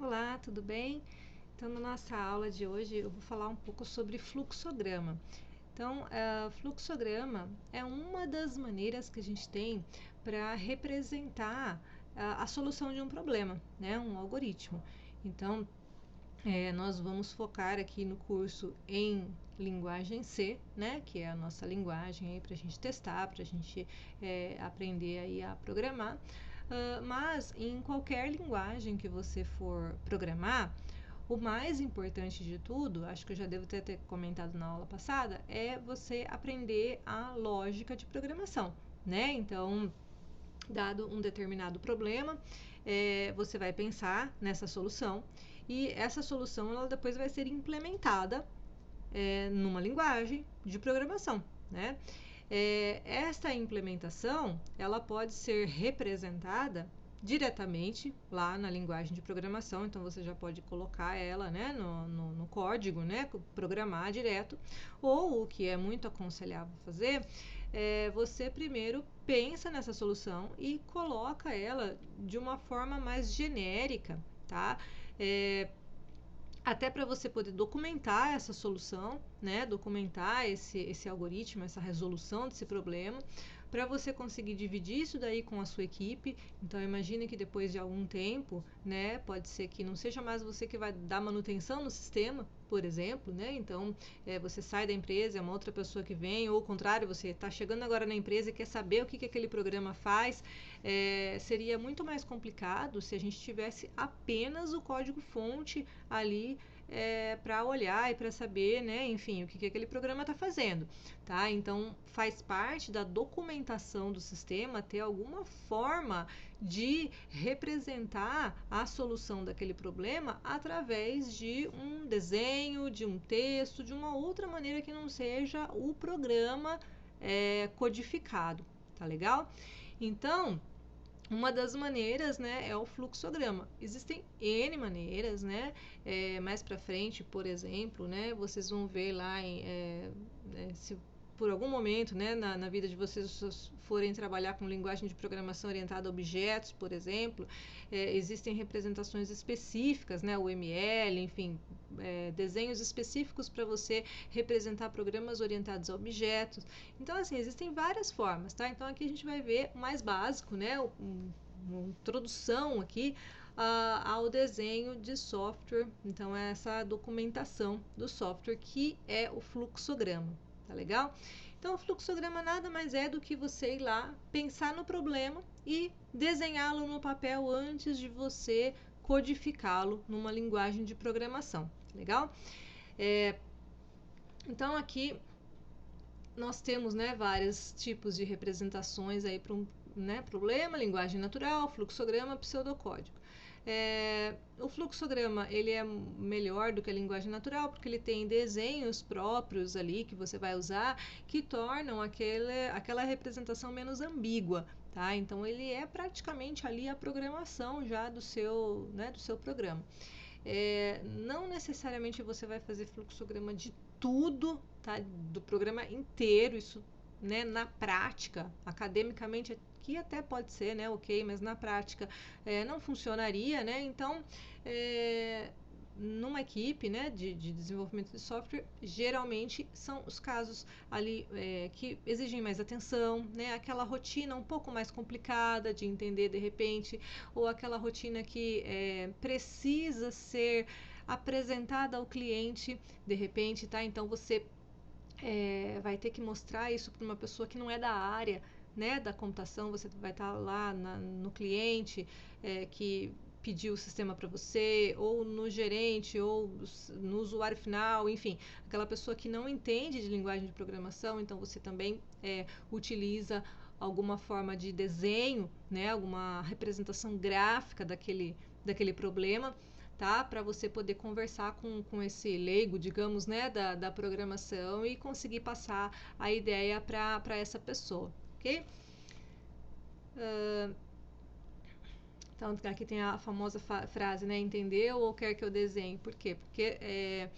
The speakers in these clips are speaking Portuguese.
Olá, tudo bem? Então, na nossa aula de hoje, eu vou falar um pouco sobre fluxograma. Então, fluxograma é uma das maneiras que a gente tem para representar a solução de um problema, né? Um algoritmo. Então, nós vamos focar aqui no curso em linguagem C, né? Que é a nossa linguagem para a gente testar, para a gente aprender aí a programar. Mas em qualquer linguagem que você for programar, o mais importante de tudo, acho que eu já devo ter comentado na aula passada, é você aprender a lógica de programação, né? Então, dado um determinado problema, você vai pensar nessa solução e essa solução ela depois vai ser implementada numa linguagem de programação, né? Esta implementação ela pode ser representada diretamente lá na linguagem de programação, então você já pode colocar ela, né, no código, né, programar direto, ou o que é muito aconselhável fazer, você primeiro pensa nessa solução e coloca ela de uma forma mais genérica, tá? Até para você poder documentar essa solução, né? Documentar esse algoritmo, essa resolução desse problema, para você conseguir dividir isso daí com a sua equipe. Então, imagine que depois de algum tempo, né? Pode ser que não seja mais você que vai dar manutenção no sistema, por exemplo, né? Então, você sai da empresa, é uma outra pessoa que vem, ou ao contrário, você está chegando agora na empresa e quer saber o que aquele programa faz. Seria muito mais complicado se a gente tivesse apenas o código-fonte ali para olhar e para saber, né, enfim, o que aquele programa está fazendo, tá? Então, faz parte da documentação do sistema ter alguma forma de representar a solução daquele problema através de um desenho, de um texto, de uma outra maneira que não seja o programa codificado, tá legal? Então, uma das maneiras, né, é o fluxograma. Existem N maneiras, né? Mais para frente, por exemplo, né, vocês vão ver lá se por algum momento, né, na vida de vocês forem trabalhar com linguagem de programação orientada a objetos, por exemplo, existem representações específicas, né, o ML, enfim, desenhos específicos para você representar programas orientados a objetos. Então, assim, existem várias formas, tá? Então, aqui a gente vai ver o mais básico, né, uma introdução aqui ao desenho de software. Então, é essa documentação do software que é o fluxograma. Tá legal? Então, o fluxograma nada mais é do que você ir lá, pensar no problema e desenhá-lo no papel antes de você codificá-lo numa linguagem de programação. Legal? Então, aqui nós temos, né, vários tipos de representações aí para um, né, problema, linguagem natural, fluxograma, pseudocódigo. O fluxograma ele é melhor do que a linguagem natural porque ele tem desenhos próprios ali que você vai usar que tornam aquela representação menos ambígua, tá? Então ele é praticamente ali a programação já do seu, né, do seu programa. Não necessariamente você vai fazer fluxograma de tudo, tá? Do programa inteiro, isso, né, na prática, academicamente aqui até pode ser, né, ok, mas na prática não funcionaria, né? Então, numa equipe, né, de desenvolvimento de software, geralmente são os casos ali que exigem mais atenção, né, aquela rotina um pouco mais complicada de entender de repente, ou aquela rotina que precisa ser apresentada ao cliente de repente, tá? Então você vai ter que mostrar isso para uma pessoa que não é da área, né, da computação. Você vai estar lá no cliente que pediu o sistema para você, ou no gerente, ou no usuário final, enfim, aquela pessoa que não entende de linguagem de programação. Então você também utiliza alguma forma de desenho, né, alguma representação gráfica daquele problema, tá? Para você poder conversar com esse leigo, digamos, né, da programação e conseguir passar a ideia para essa pessoa, ok? Então, aqui tem a famosa frase, né? Entendeu ou quer que eu desenhe? Por quê? Porque é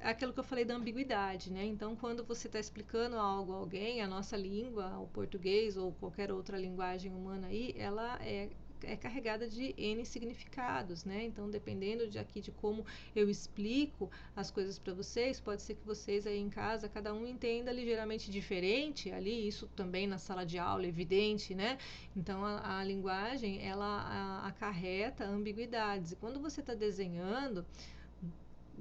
aquilo que eu falei da ambiguidade, né? Então, quando você está explicando algo a alguém, a nossa língua, o português ou qualquer outra linguagem humana aí, ela é é carregada de N significados, né? Então, dependendo de como eu explico as coisas para vocês, pode ser que vocês aí em casa, cada um entenda ligeiramente diferente ali, isso também na sala de aula, evidente, né? Então, a linguagem, ela acarreta ambiguidades. E quando você está desenhando,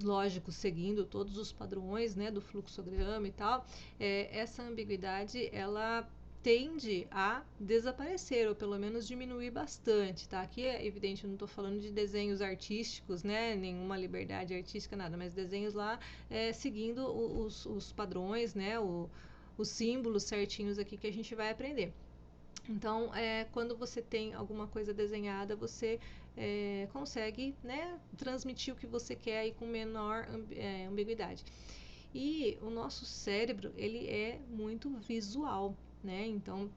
lógico, seguindo todos os padrões, né, do fluxograma e tal, essa ambiguidade, ela tende a desaparecer, ou pelo menos diminuir bastante, tá? Aqui é evidente, eu não estou falando de desenhos artísticos, né? Nenhuma liberdade artística, nada, mas desenhos lá seguindo os padrões, né? Os símbolos certinhos aqui que a gente vai aprender. Então, quando você tem alguma coisa desenhada, você consegue, né, transmitir o que você quer aí com menor ambiguidade. E o nosso cérebro, ele é muito visual, né? Então,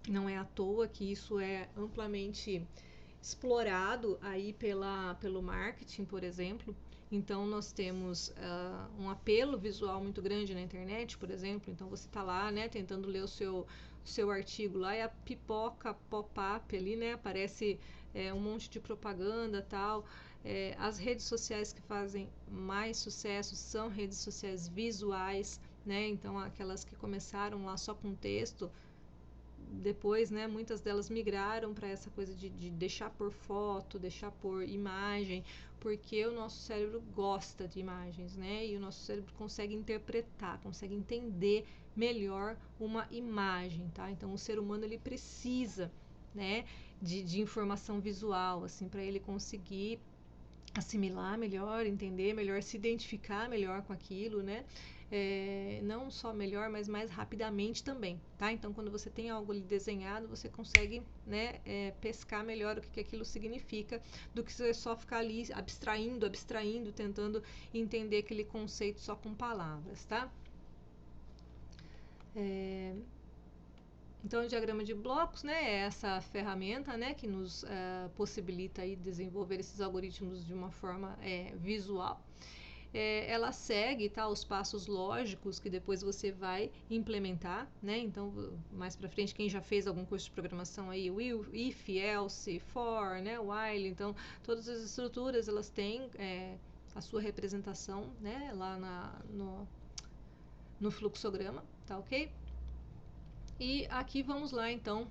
não é à toa que isso é amplamente explorado aí pelo marketing, por exemplo. Então, nós temos um apelo visual muito grande na internet, por exemplo. Então, você está lá, né, tentando ler o seu artigo lá e a pipoca pop-up ali, né, aparece um monte de propaganda tal. As redes sociais que fazem mais sucesso são redes sociais visuais, né? Então, aquelas que começaram lá só com texto, depois, né, muitas delas migraram para essa coisa de deixar por foto, deixar por imagem, porque o nosso cérebro gosta de imagens, né? E o nosso cérebro consegue interpretar, consegue entender melhor uma imagem, tá? Então, o ser humano, ele precisa, né, de informação visual, assim, para ele conseguir assimilar melhor, entender melhor, se identificar melhor com aquilo, né? Não só melhor, mas mais rapidamente também, tá? Então, quando você tem algo ali desenhado, você consegue, né, pescar melhor o que aquilo significa, do que você só ficar ali abstraindo, tentando entender aquele conceito só com palavras, tá? Então, o diagrama de blocos, né, é essa ferramenta, né, que nos possibilita aí desenvolver esses algoritmos de uma forma visual. Ela segue, tá, os passos lógicos que depois você vai implementar, né? Então, mais para frente, quem já fez algum curso de programação aí, o if, else, for, né, while, então, todas as estruturas, elas têm a sua representação, né, lá no fluxograma, tá ok? E aqui vamos lá, então,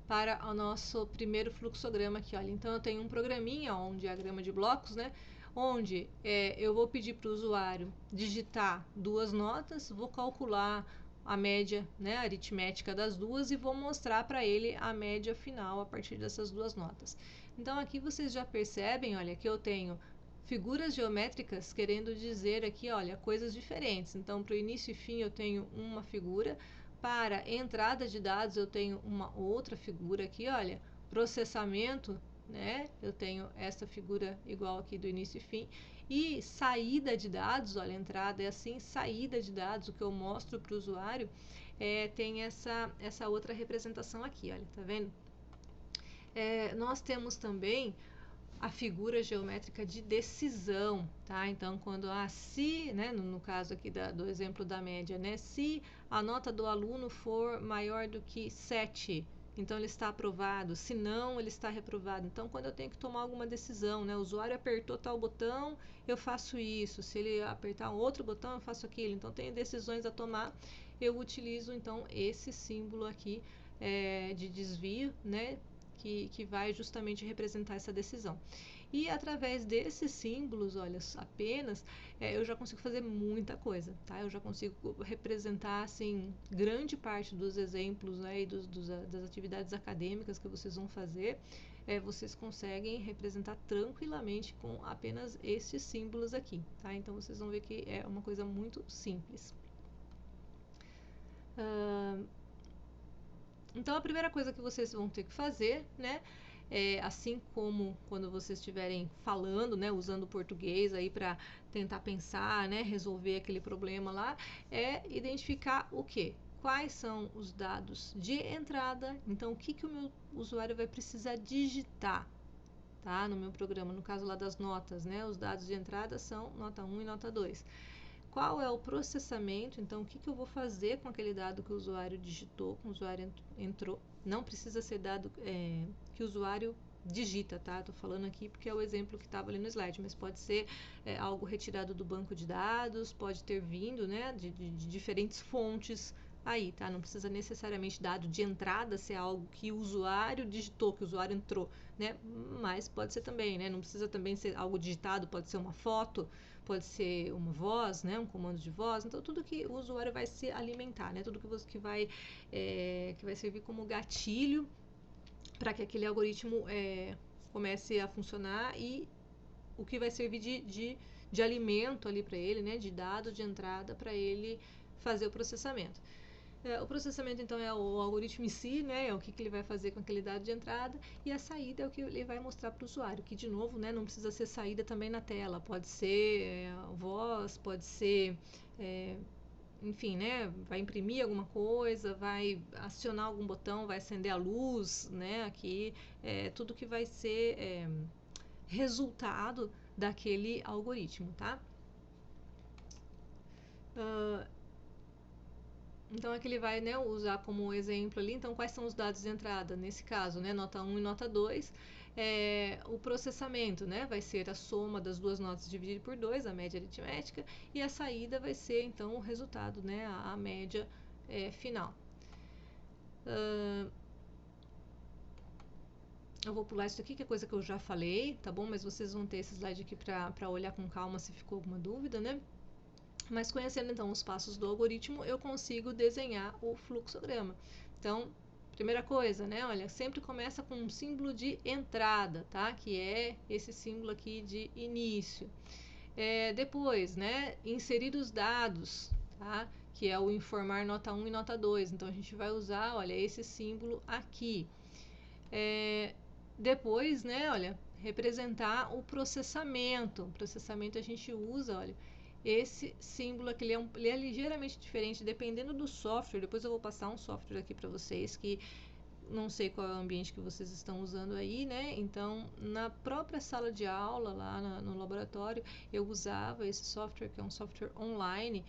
para o nosso primeiro fluxograma aqui, olha. Então, eu tenho um programinha, um diagrama de blocos, né? Onde eu vou pedir para o usuário digitar duas notas, vou calcular a média, né, aritmética das duas e vou mostrar para ele a média final a partir dessas duas notas. Então, aqui vocês já percebem, olha, que eu tenho figuras geométricas querendo dizer aqui, olha, coisas diferentes. Então, para o início e fim eu tenho uma figura, para entrada de dados eu tenho uma outra figura aqui, olha, processamento, né? Eu tenho essa figura igual aqui do início e fim. E saída de dados, olha, entrada é assim, saída de dados, o que eu mostro para o usuário, tem essa outra representação aqui, olha, tá vendo? Nós temos também a figura geométrica de decisão, tá? Então, quando se, né, no caso aqui do exemplo da média, né, se a nota do aluno for maior do que 7, então ele está aprovado, se não, ele está reprovado. Então, quando eu tenho que tomar alguma decisão, né, o usuário apertou tal botão, eu faço isso, se ele apertar um outro botão, eu faço aquilo. Então, tenho decisões a tomar, eu utilizo, então, esse símbolo aqui de desvio, né, que vai justamente representar essa decisão. E através desses símbolos, olha, apenas, eu já consigo fazer muita coisa, tá? Eu já consigo representar, assim, grande parte dos exemplos, né, e das atividades acadêmicas que vocês vão fazer, vocês conseguem representar tranquilamente com apenas esses símbolos aqui, tá? Então, vocês vão ver que é uma coisa muito simples. Então, a primeira coisa que vocês vão ter que fazer, né, assim como quando vocês estiverem falando, né, usando o português aí para tentar pensar, né, resolver aquele problema lá, é identificar o quê? Quais são os dados de entrada? Então, o que o meu usuário vai precisar digitar, tá, no meu programa? No caso lá das notas, né, os dados de entrada são nota 1 e nota 2. Qual é o processamento? Então, o que eu vou fazer com aquele dado que o usuário digitou, que o usuário entrou? Não precisa ser dado que o usuário digita, tá? Tô falando aqui porque é o exemplo que estava ali no slide, mas pode ser algo retirado do banco de dados, pode ter vindo, né, de diferentes fontes aí, tá? Não precisa necessariamente dado de entrada ser algo que o usuário digitou, que o usuário entrou, né? Mas pode ser também, né? Não precisa também ser algo digitado, pode ser uma foto, pode ser uma voz, né? Um comando de voz. Então, tudo que o usuário vai se alimentar, né? Tudo que vai servir como gatilho para que aquele algoritmo comece a funcionar e o que vai servir de alimento ali para ele, né, de dado de entrada para ele fazer o processamento. O processamento, então, é o algoritmo em si, né, é o que ele vai fazer com aquele dado de entrada, e a saída é o que ele vai mostrar para o usuário, que, de novo, né, não precisa ser saída também na tela, pode ser voz, pode ser enfim, né, vai imprimir alguma coisa, vai acionar algum botão, vai acender a luz, né, aqui, tudo que vai ser resultado daquele algoritmo, tá? Então, aqui ele vai, né, usar como exemplo ali, então, quais são os dados de entrada, nesse caso, né, nota 1 e nota 2, o processamento, né, vai ser a soma das duas notas dividida por 2, a média aritmética, e a saída vai ser, então, o resultado, né, a média final. Eu vou pular isso aqui, que é coisa que eu já falei, tá bom? Mas vocês vão ter esse slide aqui para olhar com calma se ficou alguma dúvida, né? Mas conhecendo então os passos do algoritmo, eu consigo desenhar o fluxograma. Então, primeira coisa, né? Olha, sempre começa com um símbolo de entrada, tá? Que é esse símbolo aqui de início. Depois, né? Inserir os dados, tá? Que é o informar nota 1 e nota 2. Então, a gente vai usar, olha, esse símbolo aqui. Depois, né? Olha, representar o processamento. O processamento a gente usa, olha, esse símbolo aqui, ele é ligeiramente diferente dependendo do software. Depois eu vou passar um software aqui para vocês que não sei qual é o ambiente que vocês estão usando aí, né? Então, na própria sala de aula, lá no laboratório, eu usava esse software, que é um software online,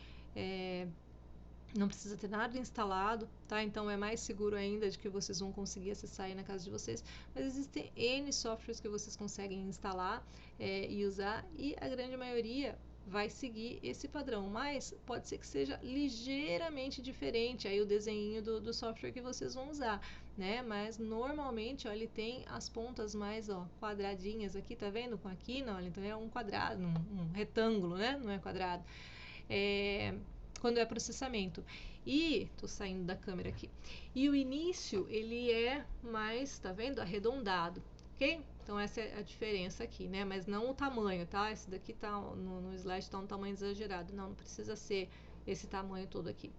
não precisa ter nada instalado, tá? Então é mais seguro ainda de que vocês vão conseguir acessar aí na casa de vocês. Mas existem N softwares que vocês conseguem instalar e usar, e a grande maioria vai seguir esse padrão, mas pode ser que seja ligeiramente diferente aí o desenho do software que vocês vão usar, né? Mas normalmente, ó, ele tem as pontas mais, ó, quadradinhas aqui, tá vendo? Com aqui, não, então é um quadrado, um retângulo, né? Não é quadrado. Quando é processamento. E, tô saindo da câmera aqui. E o início, ele é mais, tá vendo? Arredondado, ok? Então, essa é a diferença aqui, né? Mas não o tamanho, tá? Esse daqui tá, no slide tá um tamanho exagerado. Não precisa ser esse tamanho todo aqui.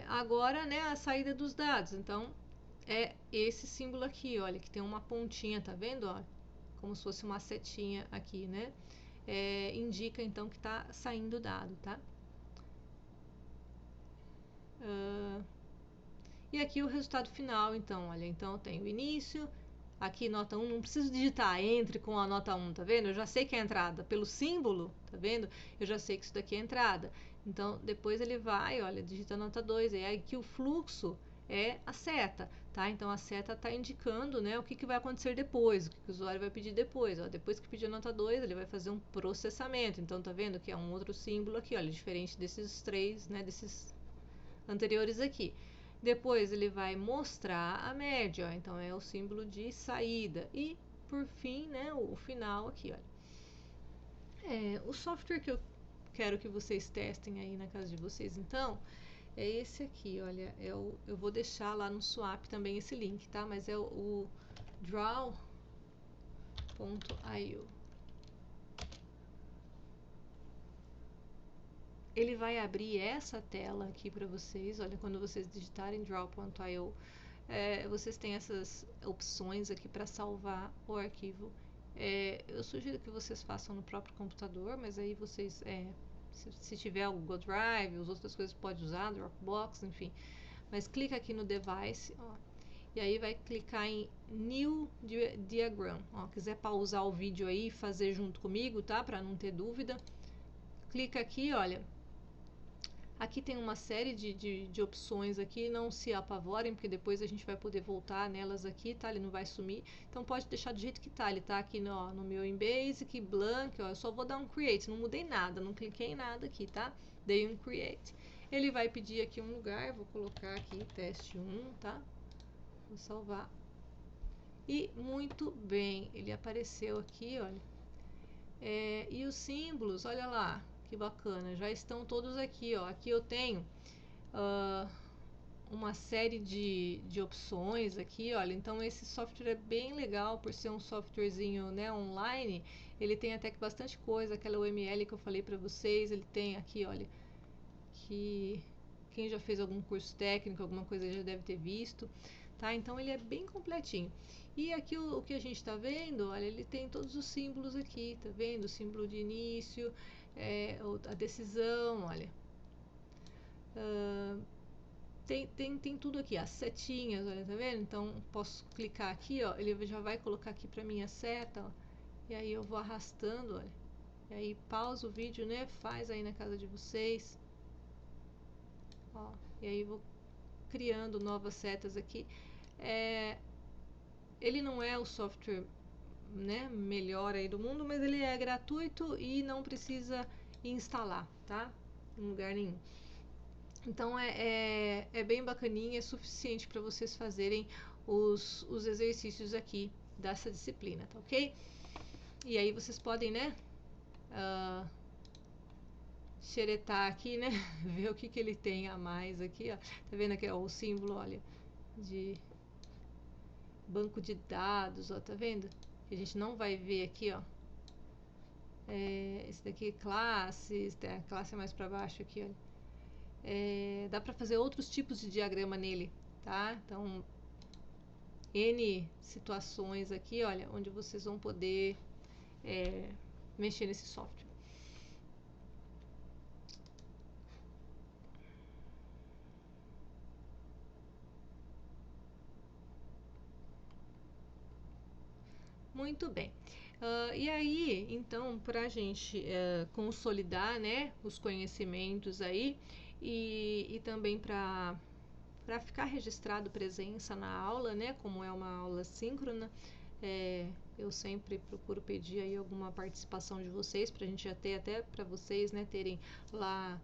Agora, né, a saída dos dados. Então, é esse símbolo aqui, olha, que tem uma pontinha, tá vendo? Ó? Como se fosse uma setinha aqui, né? Indica então que está saindo o dado, tá? E aqui o resultado final, então, olha, então eu tenho o início, aqui nota 1, não preciso digitar, entre com a nota 1, tá vendo? Eu já sei que é a entrada, pelo símbolo, tá vendo? Eu já sei que isso daqui é a entrada. Então, depois ele vai, olha, digita a nota 2, e aí aqui o fluxo é a seta, tá? Então, a seta está indicando, né, o que vai acontecer depois, o que o usuário vai pedir depois. Ó, depois que pedir a nota 2, ele vai fazer um processamento. Então, tá vendo que é um outro símbolo aqui, olha, diferente desses três, né, desses anteriores aqui. Depois ele vai mostrar a média, ó, então é o símbolo de saída. E, por fim, né, o final aqui, olha. O software que eu quero que vocês testem aí na casa de vocês, então, é esse aqui, olha. Eu vou deixar lá no Swap também esse link, tá? Mas é o Draw.io. Ele vai abrir essa tela aqui para vocês, olha, quando vocês digitarem Draw.io, vocês têm essas opções aqui para salvar o arquivo. Eu sugiro que vocês façam no próprio computador, mas aí vocês, se tiver o Google Drive, as outras coisas pode usar, Dropbox, enfim. Mas clica aqui no Device, ó, e aí vai clicar em New Diagram. Ó, quiser pausar o vídeo aí e fazer junto comigo, tá? Para não ter dúvida. Clica aqui, olha. Aqui tem uma série de opções aqui, não se apavorem, porque depois a gente vai poder voltar nelas aqui, tá? Ele não vai sumir. Então pode deixar do jeito que tá, ele tá aqui no meu em Basic, Blank, ó, eu só vou dar um Create, não mudei nada, não cliquei em nada aqui, tá? Dei um Create. Ele vai pedir aqui um lugar, vou colocar aqui teste 1, tá? Vou salvar. E muito bem, ele apareceu aqui, olha. E os símbolos, olha lá, que bacana, já estão todos aqui, ó. Aqui eu tenho uma série de opções aqui, olha. Então esse software é bem legal por ser um softwarezinho, né, online. Ele tem até que bastante coisa, aquela UML que eu falei para vocês, ele tem aqui, olha, que quem já fez algum curso técnico, alguma coisa já deve ter visto, tá? Então ele é bem completinho. E aqui o que a gente está vendo, olha, ele tem todos os símbolos aqui, tá vendo? O símbolo de início, a decisão, olha. Tem tudo aqui, as setinhas, olha, tá vendo? Então posso clicar aqui, ó, ele já vai colocar aqui para mim a seta, ó, e aí eu vou arrastando, olha. E aí pausa o vídeo, né? Faz aí na casa de vocês. Ó, e aí vou criando novas setas aqui. Ele não é o software, né, melhor aí do mundo, mas ele é gratuito e não precisa instalar, tá? Em lugar nenhum. Então é bem bacaninha, é suficiente para vocês fazerem os exercícios aqui dessa disciplina, tá ok? E aí vocês podem, né, xeretar aqui, né, ver o que ele tem a mais aqui, ó. Tá vendo aqui, ó, o símbolo, olha, de banco de dados, ó, tá vendo? Que a gente não vai ver aqui, ó. Esse daqui é classes, a classe é mais para baixo aqui, olha. Dá para fazer outros tipos de diagrama nele, tá? Então, N situações aqui, olha, onde vocês vão poder mexer nesse software. Muito bem. E aí, então, para a gente consolidar, né, os conhecimentos aí e também para ficar registrado presença na aula, né, como é uma aula síncrona, eu sempre procuro pedir aí alguma participação de vocês para a gente até para vocês, né, terem lá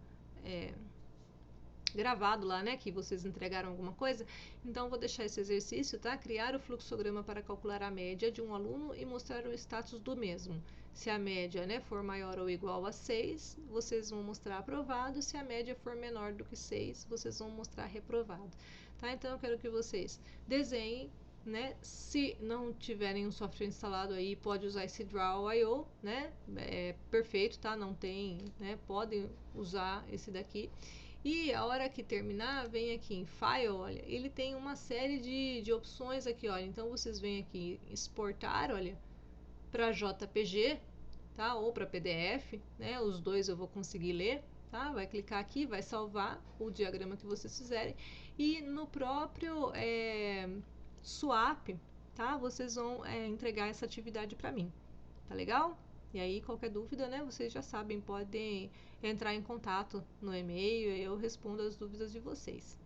gravado lá, né, que vocês entregaram alguma coisa. Então vou deixar esse exercício, tá? Criar o fluxograma para calcular a média de um aluno e mostrar o status do mesmo. Se a média, né, for maior ou igual a 6, vocês vão mostrar aprovado. Se a média for menor do que 6, vocês vão mostrar reprovado, tá? Então eu quero que vocês desenhem, né? Se não tiverem um software instalado aí, pode usar esse Draw.io, né? É perfeito, tá? Não tem, né? Podem usar esse daqui. E a hora que terminar, vem aqui em File, olha, ele tem uma série de opções aqui, olha. Então vocês vêm aqui exportar, olha, para JPG, tá? Ou para PDF, né? Os dois eu vou conseguir ler, tá? Vai clicar aqui, vai salvar o diagrama que vocês fizerem e no próprio swap, tá? Vocês vão entregar essa atividade para mim, tá legal? E aí, qualquer dúvida, né, vocês já sabem, podem entrar em contato no e-mail e eu respondo as dúvidas de vocês.